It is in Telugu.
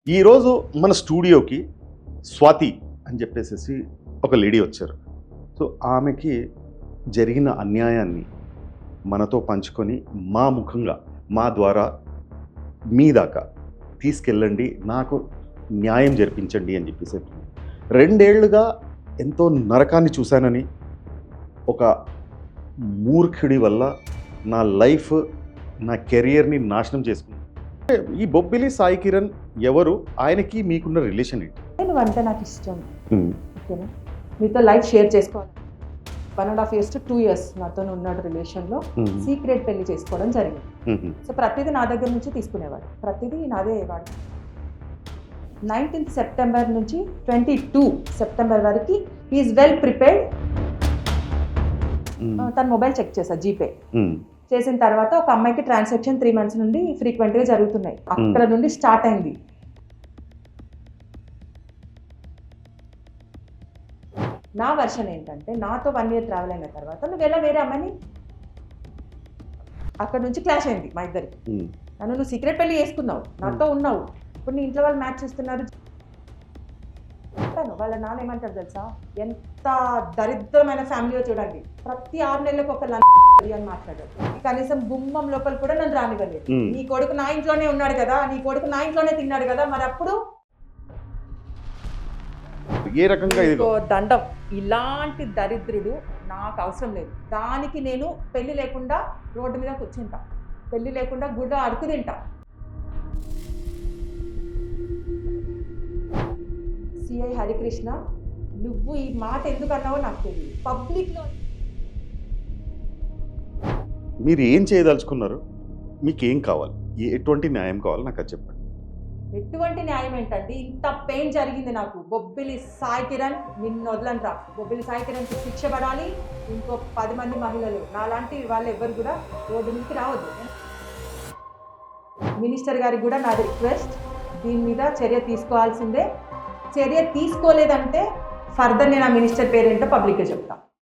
ఈరోజు మన స్టూడియోకి స్వాతి అని చెప్పేసేసి ఒక లేడీ వచ్చారు. సో ఆమెకి జరిగిన అన్యాయాన్ని మనతో పంచుకొని మా ముఖంగా మా ద్వారా మీ దాకా తీసుకెళ్ళండి, నాకు న్యాయం జరిపించండి అని చెప్పేసి 2 ఏళ్లుగా ఎంతో నరకాన్ని చూశానని, ఒక మూర్ఖుడి వల్ల నా లైఫ్ నా కెరియర్ని నాశనం చేసుకున్నాను. ఈ బొబ్బిలి సాయి కిరణ్ ఎవరు, ఆయనకి మీకున్న రిలేషన్ ఏంటి? నువ్వంటే నాకు ఇష్టం, ఓకేనా? మీతో లైఫ్ షేర్ చేసుకోవాలి. 1.5 years to 2 years నాతో ఉన్నాడు రిలేషన్లో. సీక్రెట్ పెళ్లి చేసుకోవడం జరిగింది. సో ప్రతిదీ నా దగ్గర నుంచి తీసుకునేవాడు, ప్రతిదీ నాదే వాడు. 19th September నుంచి 22 September వరకు ఈజ్ వెల్ ప్రిపేర్డ్. తన మొబైల్ చెక్ చేశా, జీపే చేసిన తర్వాత ఒక అమ్మాయికి ట్రాన్సాక్షన్ 3 months నుండి ఫ్రీక్వెంట్గా జరుగుతున్నాయి. అక్కడ నుండి స్టార్ట్ అయింది. నా వర్షన్ ఏంటంటే, నాతో 1 year ట్రావెల్ అయిన తర్వాత నువ్వు ఎలా వేరే అమ్మాయిని, అక్కడ నుంచి క్లాష్ అయింది మా ఇద్దరికి. నువ్వు సీక్రెట్ పెళ్లి చేసుకున్నావు, నాతో ఉన్నావు, ఇప్పుడు నీ ఇంట్లో వాళ్ళు మ్యాచ్ చేస్తున్నారు. వాళ్ళ నాన్న ఏమంటారు తెలుసా, ఎంత దరిద్రమైన ఫ్యామిలీయో చూడండి. ప్రతి 6 నెలలకు ఒక అని మాట్లాడారు. కనీసం గుమ్మం లోపల కూడా నన్ను రానివ్వలేదు. నీ కొడుకు నా ఇంట్లోనే ఉన్నాడు కదా, నీ కొడుకు నా ఇంట్లోనే తిన్నాడు కదా, మరి అప్పుడు ఏ రకంగా దండం. ఇలాంటి దరిద్రుడు నాకు అవసరం లేదు. దానికి నేను పెళ్లి లేకుండా రోడ్డు మీద కూర్చుంటా, పెళ్లి లేకుండా గుడ్డ అడుగు తింటా. సిఐ హరికృష్ణ, నువ్వు ఈ మాట ఎందుకు అన్నావో నాకు తెలియదు. పబ్లిక్లో మీరు ఏం చేయదలుచుకున్నారు, మీకు ఏం కావాలి, ఎటువంటి న్యాయం కావాలి నాకు అది చెప్పండి. ఎటువంటి న్యాయం ఏంటండి, ఇంత పెయిన్ జరిగింది నాకు. బొబ్బిలి సాయి కిరణ్ నిన్ను వదలంటా. బొబ్బిలి సాయి కిరణ్కి శిక్ష పడాలి. ఇంకో 10 మంది మహిళలు నాలాంటి వాళ్ళు ఎవరు కూడా రోడ్డు నుంచి రావద్దు. మినిస్టర్ గారికి కూడా నాది రిక్వెస్ట్, దీని మీద చర్య తీసుకోవాల్సిందే. చర్య తీసుకోలేదంటే ఫర్దర్ నేను ఆ మినిస్టర్ పేరేంటో పబ్లిక్గా చెప్తాను.